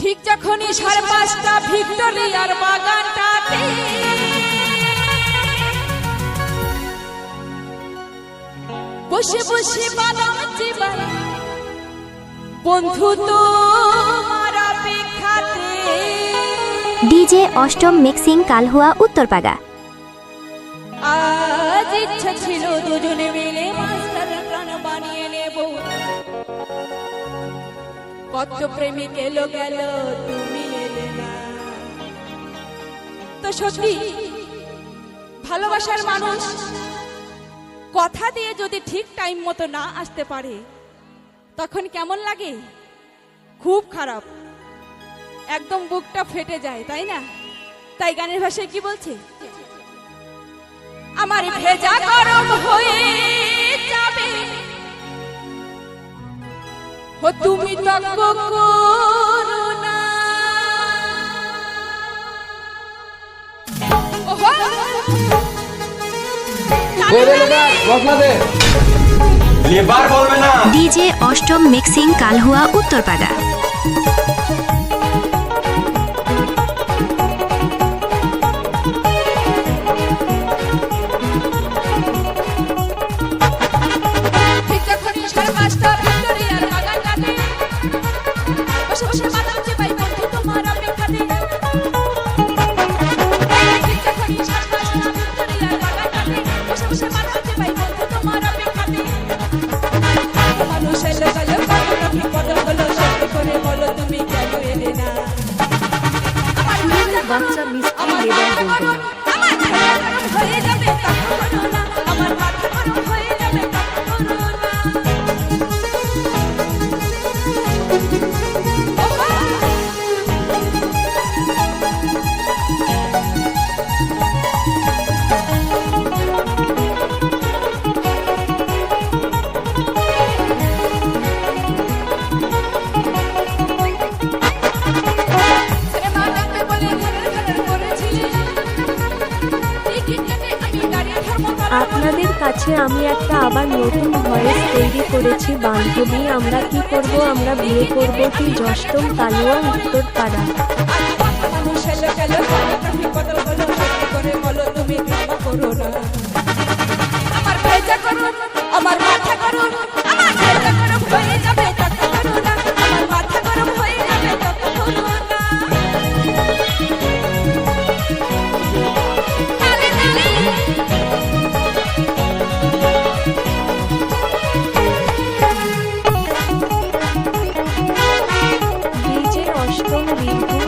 ঠিক যখনই 5:30 ভিক্টোরিয়ার বাগানটাতে বসে বসে বাদাম চিবাই বন্ধু তোমার অপেক্ষাতে। ডিজে অষ্টম মিক্সিং কালহুয়া উত্তরপাড়া। আজ ইচ্ছা ছিল দুজনে মিলে মাস্টার প্রাণ বানিয়ে নেব, কত প্রেমিক এলো গেল তুমি এলে না। তো সত্যি ভালোবাসার মানুষ কথা দিয়ে যদি ঠিক টাইম মতো না আসতে পারে তখন কেমন লাগে? খুব খারাপ, একদম বুকটা ফেটে যায়, তাই না? তাই গানের ভাষায় কি বলছে? আমার ভেজা গরম হয়ে যাবে ও তুমি তঙ্গ করো না। ডিজে অষ্টম মিক্সিং কালহুয়া উত্তরপাড়া। বাচ্চা মিষ্টি লেবার বলবে না। হয়ে যাবে আমার মাথা গরম হয়ে যাবে। আপনাদের কাছে আমি একটা আবার নতুন ভয়েস তৈরি করেছি। বান্ধবী আমরা কি করব, আমরা বিয়ে করব কি? অষ্টম কালুয়া উত্তরপাড়া। আমার ভেজা করুন, আমার মাথা করুন, আমার ভেজা গরম হয়ে যাবে তত করো না, আমার মাথা গরম হয়ে যাবে তত করো না। তালে তালে ডিজে অষ্টম বিন্দু